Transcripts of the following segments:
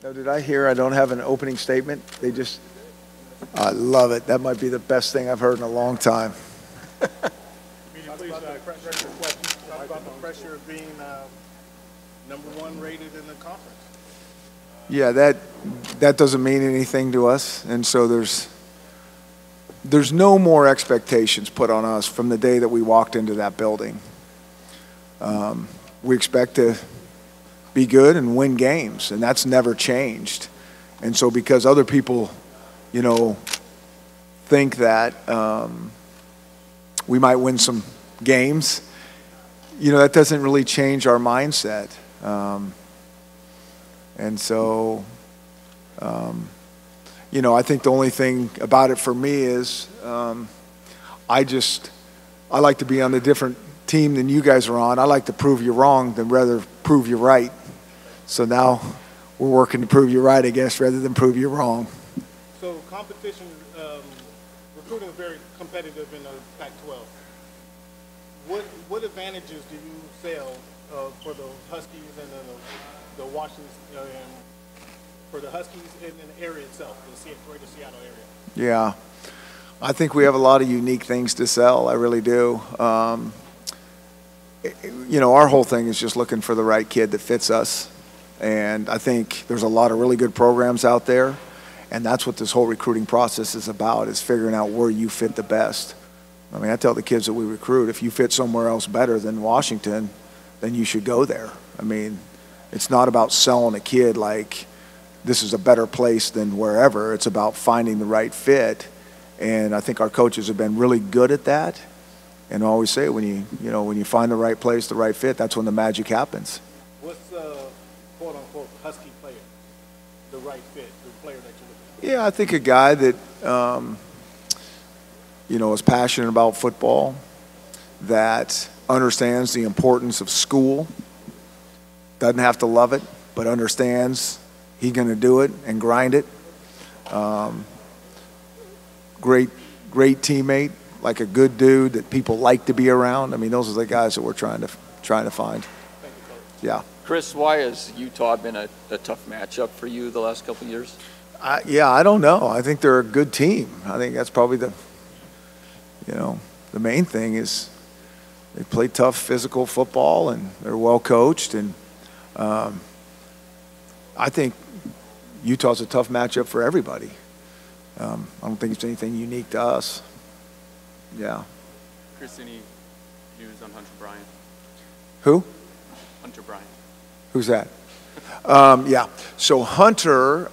No, did I hear I don't have an opening statement? I love it. That might be the best thing I've heard in a long time. Please, talk about the pressure of being #1 rated in the conference. Yeah, that doesn't mean anything to us, and so there's no more expectations put on us from the day that we walked into that building. We expect to be good and win games, and that's never changed. And so because other people, think that we might win some games, that doesn't really change our mindset. And so, I think the only thing about it for me is I like to be on a different team than you guys are on. I like to prove you wrong than rather prove you right. So now we're working to prove you right, I guess, rather than prove you wrong. So competition, recruiting is very competitive in the Pac-12. What advantages do you sell for the Huskies and the Washington, for the Huskies in the area itself, the greater Seattle area? Yeah, I think we have a lot of unique things to sell. I really do. Our whole thing is just looking for the right kid that fits us. And I think there's a lot of really good programs out there. And that's what this whole recruiting process is about, is figuring out where you fit the best. I mean, I tell the kids that we recruit, if you fit somewhere else better than Washington, then you should go there. I mean, it's not about selling a kid like this is a better place than wherever. It's about finding the right fit. And I think our coaches have been really good at that. And I always say, when you find the right place, the right fit, that's when the magic happens. What's the quote-unquote Husky player, the right fit, the player that you're looking for? Yeah, I think a guy that, is passionate about football, that understands the importance of school, doesn't have to love it, but understands he's going to do it and grind it. Great teammate, like a good dude that people like to be around. I mean, those are the guys that we're trying to find. Thank you, Coach. Yeah. Chris, why has Utah been a tough matchup for you the last couple of years? I don't know. I think they're a good team. I think that's probably the main thing is they play tough physical football and they're well coached. And I think Utah's a tough matchup for everybody. I don't think it's anything unique to us. Yeah. Chris, any news on Hunter Bryant? Who? Hunter Bryant. Who's that? Yeah. So Hunter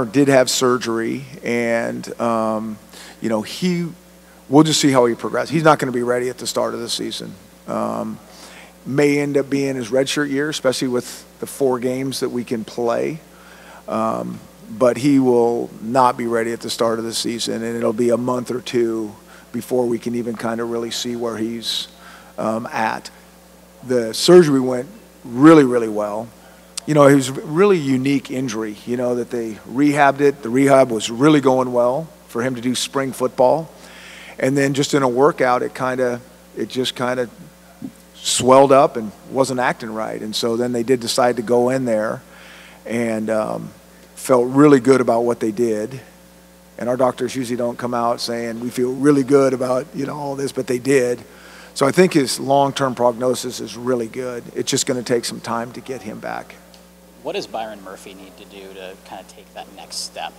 did have surgery, and we'll just see how he progresses. He's not going to be ready at the start of the season. May end up being his redshirt year, especially with the 4 games that we can play. But he will not be ready at the start of the season, and it'll be a month or 2 before we can even kind of really see where he's at. The surgery went really, really well. It was a really unique injury, that they rehabbed it. The rehab was really going well for him to do spring football. And then just in a workout, it just kind of swelled up and wasn't acting right. And so then they did decide to go in there and felt really good about what they did. And our doctors usually don't come out saying we feel really good about, all this, but they did. So I think his long-term prognosis is really good. It's just going to take some time to get him back. What does Byron Murphy need to do to kind of take that next step?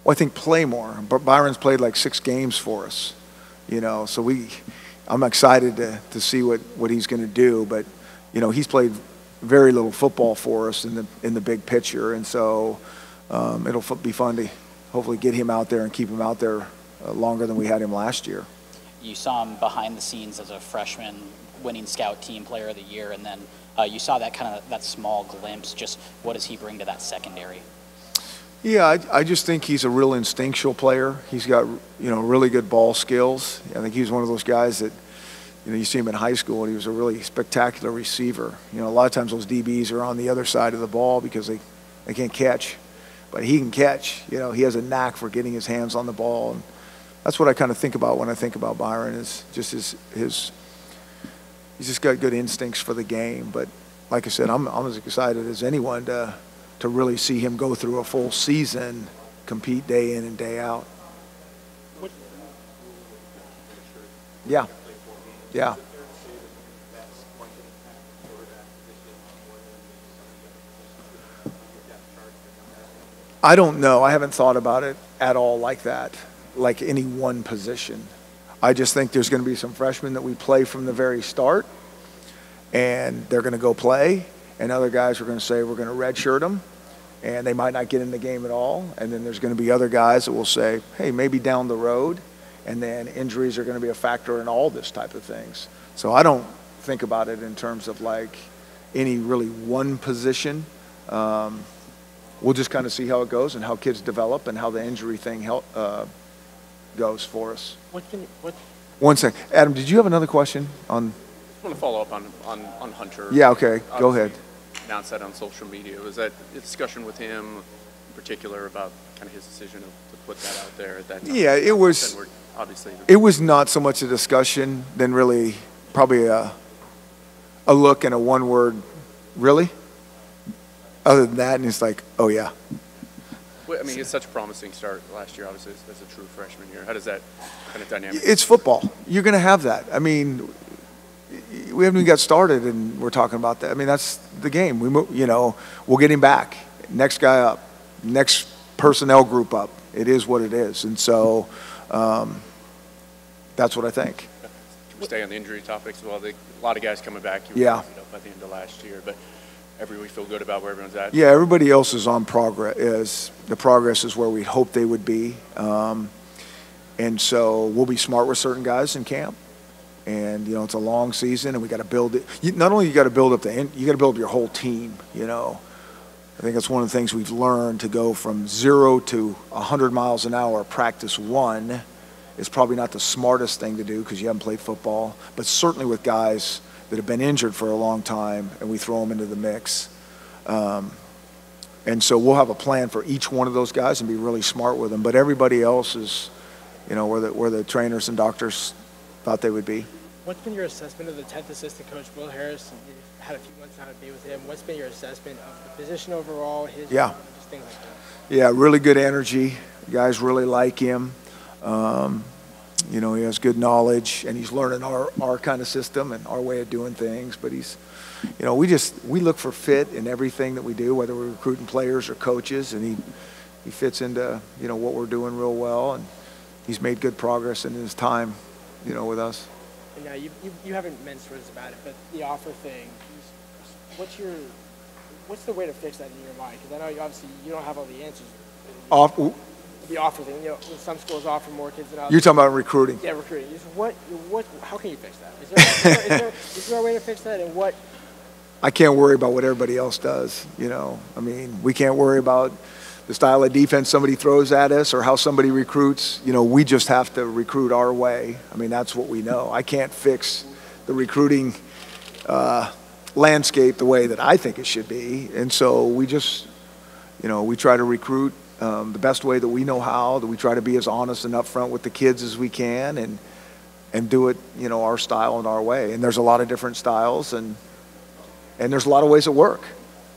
Well, I think play more. But Byron's played like 6 games for us, so I'm excited to see what he's going to do. But, he's played very little football for us in the big picture. And so it'll be fun to hopefully get him out there and keep him out there longer than we had him last year. You saw him behind the scenes as a freshman, winning Scout Team Player of the Year, and then you saw that small glimpse. Just what does he bring to that secondary? Yeah, I just think he's a real instinctual player. He's got really good ball skills. I think he's one of those guys that you see him in high school and he was a really spectacular receiver. A lot of times those DBs are on the other side of the ball because they can't catch, but he can catch. He has a knack for getting his hands on the ball. And that's what I kind of think about when I think about Byron, is just he's just got good instincts for the game. But like I said, I'm as excited as anyone to really see him go through a full season, compete day in and day out. Yeah. Yeah. I don't know. I haven't thought about it at all like that, like any one position. I just think there's going to be some freshmen that we play from the very start, and they're going to go play, and other guys are going to say we're going to redshirt them, and they might not get in the game at all. And then there's going to be other guys that will say, hey, maybe down the road, and then injuries are going to be a factor in all this type of things. So I don't think about it in terms of like any really one position. We'll just kind of see how it goes and how kids develop and how the injury thing goes for us. One second. Adam, did you have another question on? I want to follow up on Hunter. Yeah, okay. Go ahead. Announced that on social media. Was that a discussion with him in particular about kind of his decision to put that out there at that time? Yeah, it was. Obviously, it was not so much a discussion than really probably a look and a one-word, really? Other than that, and it's like, oh, yeah. Well, I mean, it's such a promising start last year, obviously, as a true freshman year. How does that kind of dynamic? It's football. You're going to have that. I mean, we haven't even got started, and we're talking about that. I mean, that's the game. We'll get him back. Next guy up. Next personnel group up. It is what it is. And so that's what I think. Can we stay on the injury topics? Well, a lot of guys coming back. Yeah. At the end of last year, but we feel good about where everyone's at. Yeah, everybody else is on progress. The progress is where we hoped they would be, and so we'll be smart with certain guys in camp. And it's a long season, and we got to build it. Not only you got to build up you got to build up your whole team. I think that's one of the things we've learned, to go from 0 to 100 miles an hour practice one is probably not the smartest thing to do because you haven't played football, but certainly with guys that have been injured for a long time, and we throw them into the mix. And so we'll have a plan for each one of those guys and be really smart with them. But everybody else is, where the trainers and doctors thought they would be. What's been your assessment of the 10th assistant coach, Will Harris? You've had a few months now to be with him. What's been your assessment of the position overall, his just things like that? Yeah, really good energy. Guys really like him. He has good knowledge, and he's learning our kind of system and our way of doing things. But he's, we look for fit in everything that we do, whether we're recruiting players or coaches, and he fits into, what we're doing real well, and he's made good progress in his time, with us. And now you haven't mentioned about it, but the offer thing, what's the way to fix that in your mind? Because I know obviously you don't have all the answers. The offer thing, some schools offer more kids than others. You're talking about recruiting. Yeah, recruiting. How can you fix that? Is there a way to fix that, and what? I can't worry about what everybody else does. I mean, we can't worry about the style of defense somebody throws at us or how somebody recruits. We just have to recruit our way. I mean, that's what we know. I can't fix the recruiting landscape the way that I think it should be, and so we just, we try to recruit the best way that we know how, that we try to be as honest and upfront with the kids as we can, and do it, our style and our way. And there's a lot of different styles, and there's a lot of ways that work.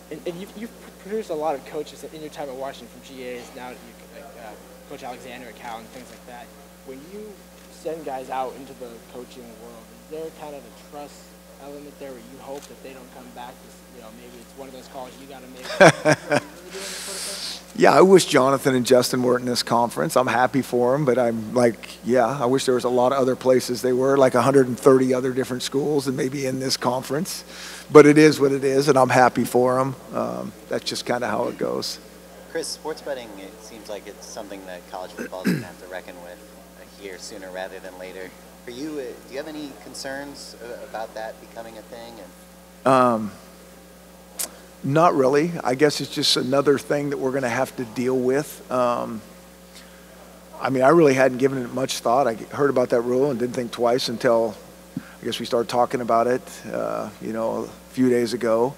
And you've produced a lot of coaches in your time at Washington, from GAs now to Coach Alexander at Cal and things like that. When you send guys out into the coaching world, is there kind of a trust element there where you hope that they don't come back to, maybe it's one of those calls you got to make? Yeah, I wish Jonathan and Justin weren't in this conference. I'm happy for them, but I'm like, I wish there was a lot of other places they were, like 130 other different schools and maybe in this conference. But it is what it is, and I'm happy for them. That's just kind of how it goes. Chris, sports betting, it seems like it's something that college football is going to have to reckon with here sooner rather than later. For you, do you have any concerns about that becoming a thing? Not really. I guess it's just another thing that we're going to have to deal with. I mean, I really hadn't given it much thought. I heard about that rule and didn't think twice until I guess we started talking about it, a few days ago.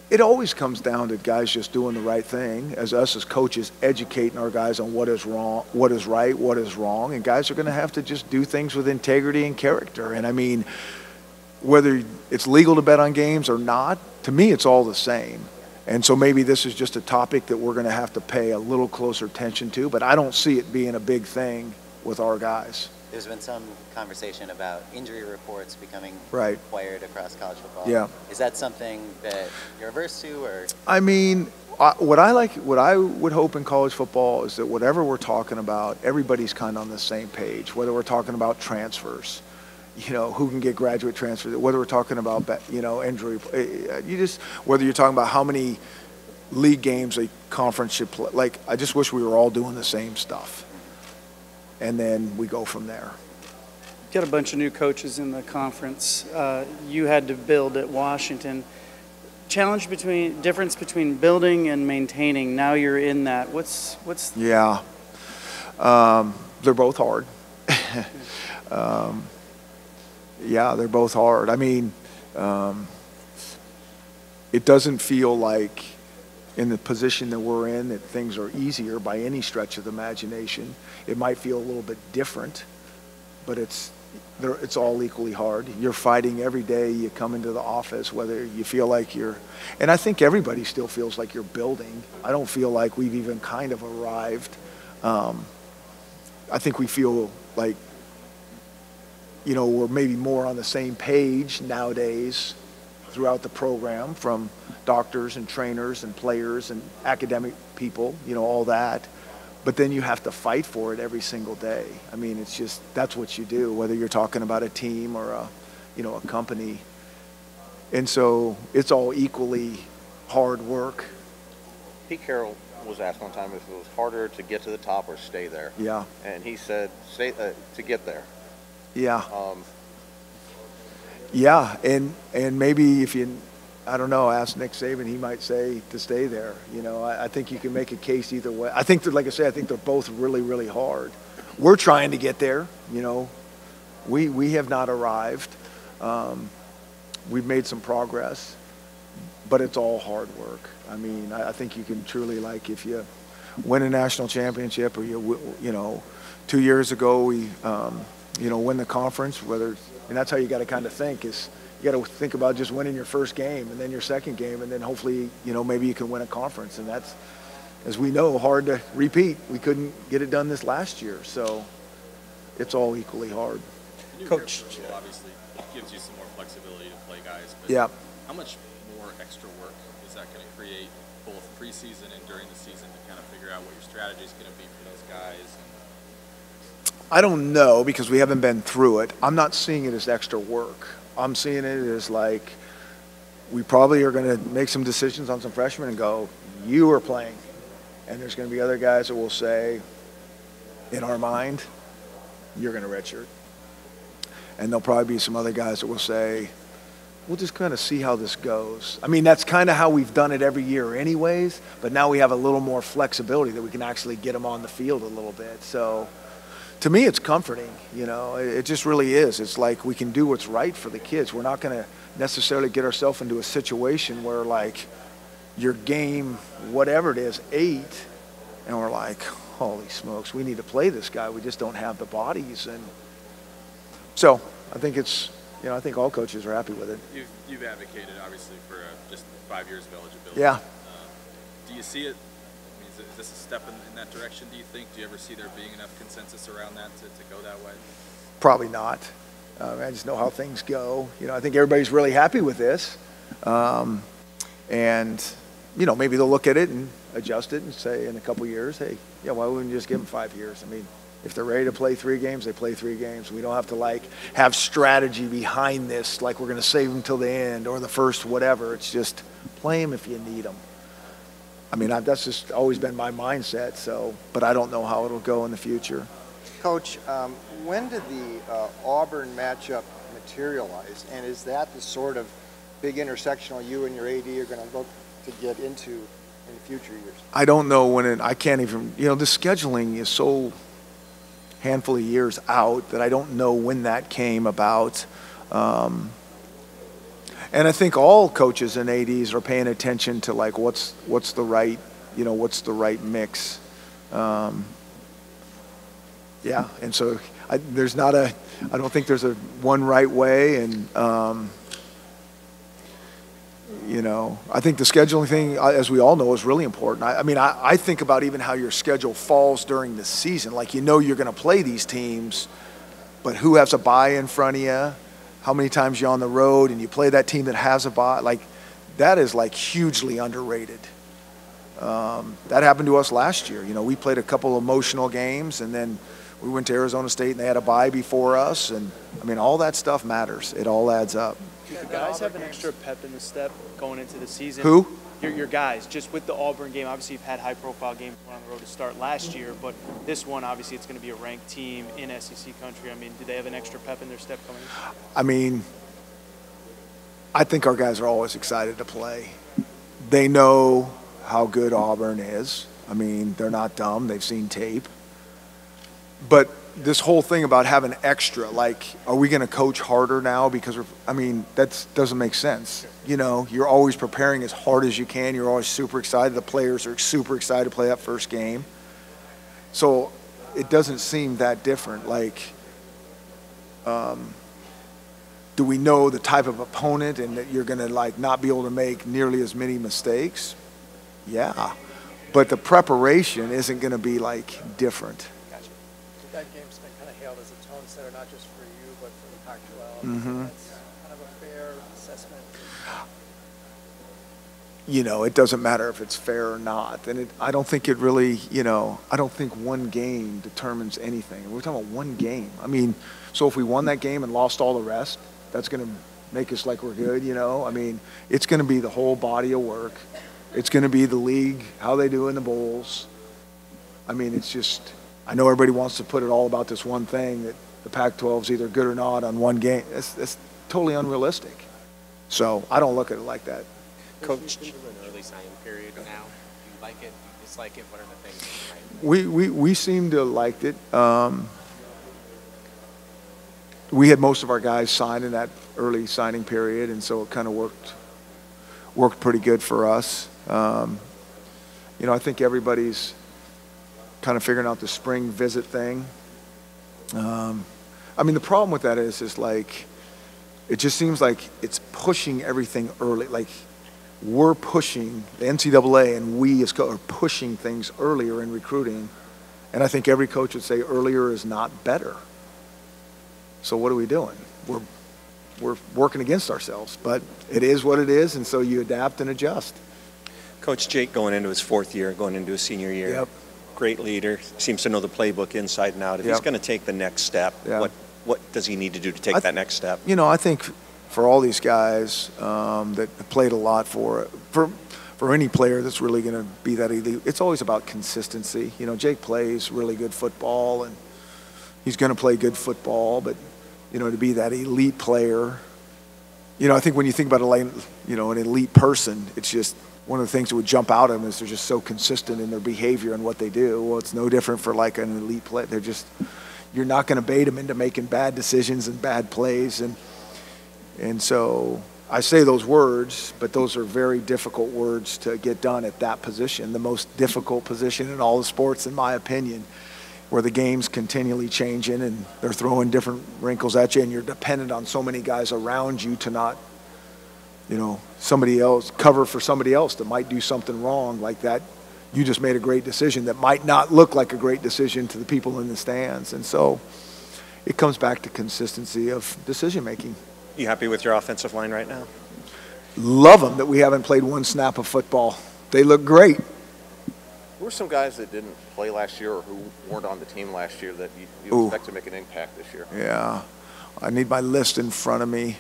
It always comes down to guys just doing the right thing, as us as coaches educating our guys on what is wrong, what is right, what is wrong, and guys are going to have to just do things with integrity and character. And I mean, whether it's legal to bet on games or not, to me, it's all the same. And so maybe this is just a topic that we're going to have to pay a little closer attention to, but I don't see it being a big thing with our guys. There's been some conversation about injury reports becoming Right. required across college football. Yeah. Is that something that you're averse to, or? I mean, what I would hope in college football is that whatever we're talking about, everybody's kind of on the same page, whether we're talking about transfers, who can get graduate transfers, whether we're talking about, injury, whether you're talking about how many league games a conference should play. Like, I just wish we were all doing the same stuff. And then we go from there. Got a bunch of new coaches in the conference. You had to build at Washington. Difference between building and maintaining. Now you're in that. What's? Yeah, they're both hard. Yeah, they're both hard. I mean, it doesn't feel like in the position that we're in that things are easier by any stretch of the imagination. It might feel a little bit different, but it's all equally hard. You're fighting every day you come into the office, whether you feel like and I think everybody still feels like you're building. I don't feel like we've even kind of arrived. I think we feel like, we're maybe more on the same page nowadays throughout the program, from doctors and trainers and players and academic people, all that. But then you have to fight for it every single day. I mean, it's just, that's what you do, whether you're talking about a team or a company. And so it's all equally hard work. Pete Carroll was asked one time if it was harder to get to the top or stay there. Yeah. And he said, to get there. Yeah. Yeah, and maybe if you, I don't know, ask Nick Saban, he might say to stay there. I think you can make a case either way. I think that, like I say, I think they're both really, really hard. We're trying to get there. We have not arrived. We've made some progress, but it's all hard work. I mean, I think you can truly, like, if you win a national championship, or 2 years ago we win the conference, and that's how you got to kind of think, is you got to think about just winning your first game and then your second game, and then hopefully, maybe you can win a conference. And that's, as we know, hard to repeat. We couldn't get it done this last year, so it's all equally hard. Coach, obviously gives you some more flexibility to play guys, but yeah. How much more extra work is that going to create both preseason and during the season to kind of figure out what your strategy is going to be for those guys? I don't know, because we haven't been through it. I'm not seeing it as extra work. I'm seeing it as like, we probably are going to make some decisions on some freshmen and go, you are playing. And there's going to be other guys that will say, in our mind, you're going to redshirt. And there'll probably be some other guys that will say, we'll just kind of see how this goes. I mean, that's kind of how we've done it every year anyways, but now we have a little more flexibility that we can actually get them on the field a little bit. So to me, it's comforting, it just really is. It's like we can do what's right for the kids. We're not going to necessarily get ourselves into a situation where, like, your game, whatever it is, 8, and we're like, holy smokes, we need to play this guy. We just don't have the bodies. And so I think it's, I think all coaches are happy with it. You've advocated, obviously, for just 5 years of eligibility. Yeah. Do you see it? I mean, is this a step in that direction, do you think? Do you ever see there being enough consensus around that to go that way? Probably not. I just know how things go. I think everybody's really happy with this. And, maybe they'll look at it and adjust it and say in a couple years, hey, yeah, why wouldn't you just give them 5 years? I mean, if they're ready to play 3 games, they play 3 games. We don't have to, have strategy behind this, like we're going to save them till the end or the first whatever. It's just play them if you need them. I mean, that's just always been my mindset, but I don't know how it'll go in the future. Coach, when did the Auburn matchup materialize, and is that the sort of big intersectional you and your AD are going to look to get into in future years? I don't know when I can't even, the scheduling is so handful of years out that I don't know when that came about. And I think all coaches and ADs are paying attention to, like, what's the right, what's the right mix. Yeah, and so I don't think there's a one right way, and I think the scheduling thing, as we all know, is really important. I think about even how your schedule falls during the season. Like, you're going to play these teams, but who has a bye in front of you? How many times you're on the road and you play that team that has a bye? Like, that is like hugely underrated. That happened to us last year. We played a couple emotional games, and then we went to Arizona State and they had a bye before us. And all that stuff matters. It all adds up. Do the guys have an extra pep in the step going into the season? Who? Your guys, just with the Auburn game. Obviously, you've had high-profile games on the road to start last year, but this one, obviously, it's going to be a ranked team in SEC country. Do they have an extra pep in their step coming in? I think our guys are always excited to play. They know how good Auburn is. They're not dumb. They've seen tape. But this whole thing about having extra, like, are we going to coach harder now? Because that doesn't make sense. You're always preparing as hard as you can. You're always super excited. The players are super excited to play that first game. So it doesn't seem that different. Like, do we know the type of opponent and that you're going to not be able to make nearly as many mistakes? Yeah. But the preparation isn't going to be different. Gotcha. That game's been kind of hailed as a tone setter, not just for you, but for the Pac-12. Mm-hmm. That's kind of a fair assessment. It doesn't matter if it's fair or not. And I don't think it really, I don't think one game determines anything. We're talking about one game. So if we won that game and lost all the rest, that's going to make us like we're good, it's going to be the whole body of work. It's going to be the league, how they do in the bowls. It's just, I know everybody wants to put it all about this one thing, that the Pac-12 is either good or not on one game. That's totally unrealistic. So I don't look at it like that. Coach, into an early signing period now. Do you like it? Do you dislike it? What are the things? We seem to have liked it. We had most of our guys signed in that early signing period, and so it kind of worked pretty good for us. I think everybody's kind of figuring out the spring visit thing. The problem with that is like, it just seems like it's pushing everything early. Like, we're pushing, the NCAA and we as are pushing things earlier in recruiting. And I think every coach would say earlier is not better. So what are we doing? We're working against ourselves, but it is what it is, and so you adapt and adjust. Coach Jake going into his fourth year, going into his senior year. Yep. Great leader, seems to know the playbook inside and out. If he's going to take the next step, what does he need to do to take that next step? I think for all these guys that played a lot for any player that's really going to be that elite, it's always about consistency. Jake plays really good football, and he's going to play good football, but to be that elite player, I think when you think about an elite person, it's just one of the things that would jump out at them is they're just so consistent in their behavior and what they do. Well, it's no different for like an elite player. You're not going to bait them into making bad decisions and bad plays. And so I say those words, but those are very difficult words to get done at that position, the most difficult position in all the sports, in my opinion, where the game's continually changing and they're throwing different wrinkles at you, and you're dependent on so many guys around you to not, somebody else, cover for somebody else that might do something wrong like that. You just made a great decision that might not look like a great decision to the people in the stands. And so it comes back to consistency of decision making. You happy with your offensive line right now? Love them that we haven't played one snap of football. They look great. Who are some guys that didn't play last year or who weren't on the team last year that you expect to make an impact this year? Yeah, I need my list in front of me.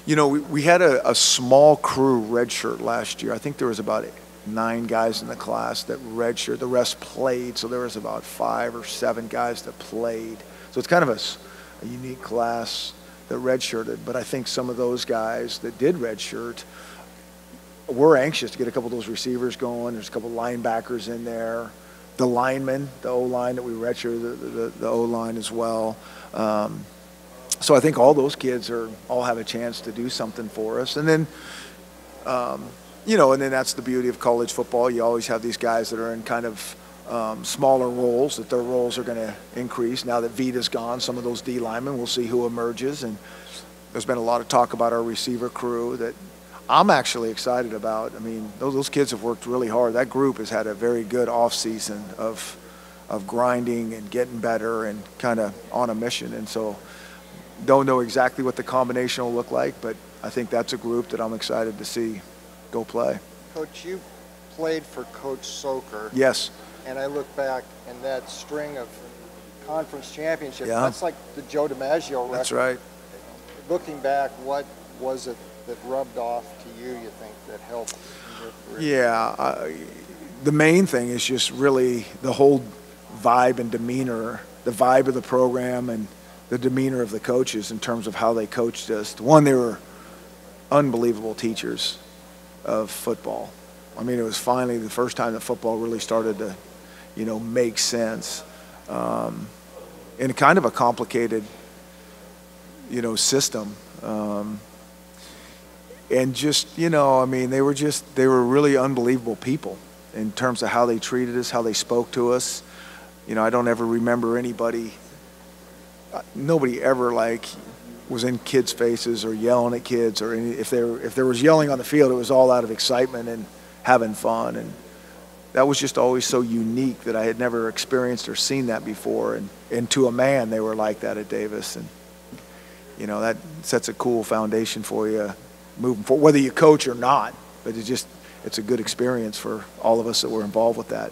We had a small crew redshirt last year. I think there was about 9 guys in the class that redshirt. The rest played, so there was about 5 or 7 guys that played. So it's kind of a unique class that redshirted. But I think some of those guys that did redshirt, we're anxious to get a couple of those receivers going. There's a couple of linebackers in there. The linemen, the O-line that we redshirted, the O-line as well. So I think all those kids all have a chance to do something for us. And then, and then that's the beauty of college football. You always have these guys that are in kind of smaller roles, that their roles are going to increase. Now that Vita's gone, some of those D linemen, we'll see who emerges. And there's been a lot of talk about our receiver crew that I'm actually excited about. I mean, those kids have worked really hard. That group has had a very good offseason of grinding and getting better and kind of on a mission. And so don't know exactly what the combination will look like, but I think that's a group that I'm excited to see go play. Coach, you played for Coach Soker. Yes. And I look back and that string of conference championships, Yeah. that's like the Joe DiMaggio record. That's right. Looking back, what was it that rubbed off to you think, that helped in your career? Yeah, the main thing is just really the whole vibe and demeanor, the vibe of the program and the demeanor of the coaches in terms of how they coached us. One, they were unbelievable teachers of football. I mean, it was finally the first time that football really started to, make sense. In kind of a complicated, system. And just, they were really unbelievable people in terms of how they treated us, how they spoke to us. I don't ever remember nobody ever was in kids' faces or yelling at kids or if there was yelling on the field, it was all out of excitement and having fun. And that was just always so unique that I had never experienced or seen that before. And to a man, they were like that at Davis. And, that sets a cool foundation for you moving forward, whether you coach or not. But it's a good experience for all of us that were involved with that.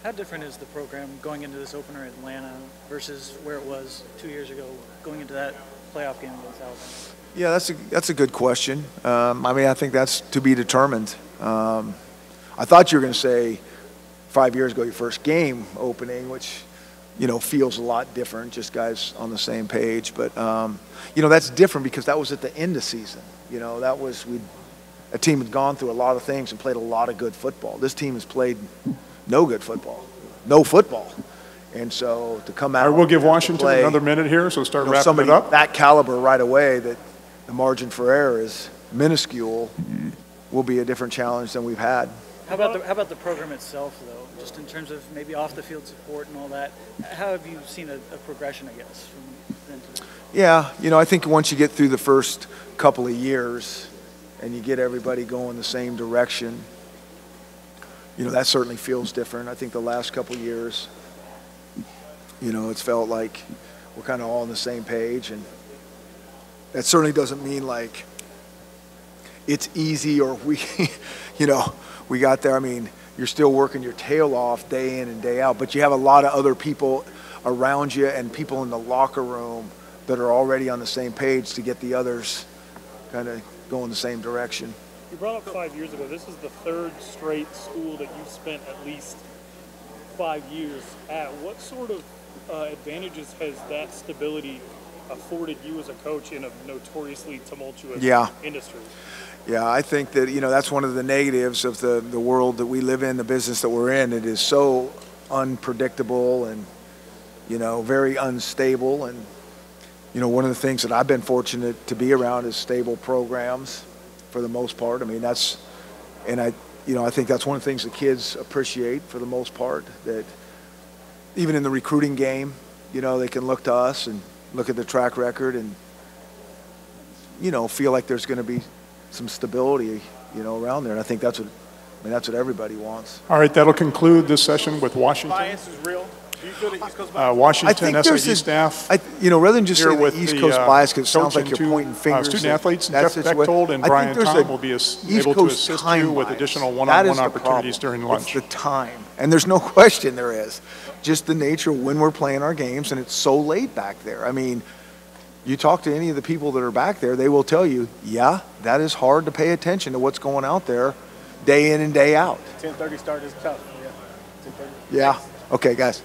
How different is the program going into this opener in Atlanta versus where it was 2 years ago, going into that playoff game against Alabama? Yeah, that's a good question. I think that's to be determined. I thought you were going to say 5 years ago, your first game opening, which, feels a lot different, just guys on the same page. But, that's different because that was at the end of season. A team had gone through a lot of things and played a lot of good football. This team has played no good football, no football. And so to come out. All right, we'll give Washington another minute here, so start wrapping somebody it up. That caliber right away, that the margin for error is minuscule, will be a different challenge than we've had. How about the program itself, though, just in terms of maybe off the field support and all that? How have you seen a progression, I guess, from then to now? Yeah, I think once you get through the first couple of years and you get everybody going the same direction, that certainly feels different. I think the last couple of years, it's felt like we're kind of all on the same page, and that certainly doesn't mean like it's easy or we, we got there. I mean, you're still working your tail off day in and day out, but you have a lot of other people around you and people in the locker room that are already on the same page to get the others kind of going the same direction. You brought up 5 years ago. This is the third straight school that you've spent at least 5 years at. What sort of advantages has that stability afforded you as a coach in a notoriously tumultuous industry? Yeah, I think that, that's one of the negatives of the world that we live in, the business that we're in. It is so unpredictable and, very unstable. And, one of the things that I've been fortunate to be around is stable programs for the most part. I mean, I think that's one of the things the kids appreciate for the most part, that even in the recruiting game, they can look to us and look at the track record and, feel like there's going to be some stability, around there. And I think that's what everybody wants. All right, that'll conclude this session with Washington. Bias is real. Do you feel the East Coast bias? Washington SID staff. Rather than just say the East Coast bias, because it sounds like you're pointing fingers. Student athletes, Jeff Bechtold and Brian Tom will be able to assist you with additional one-on-one opportunities during lunch. It's the time, and there's no question there is. Just the nature of when we're playing our games, and it's so late back there. I mean, you talk to any of the people that are back there, they will tell you, yeah, that is hard to pay attention to what's going out there day in and day out. 10:30 start is tough. Yeah. Okay, guys.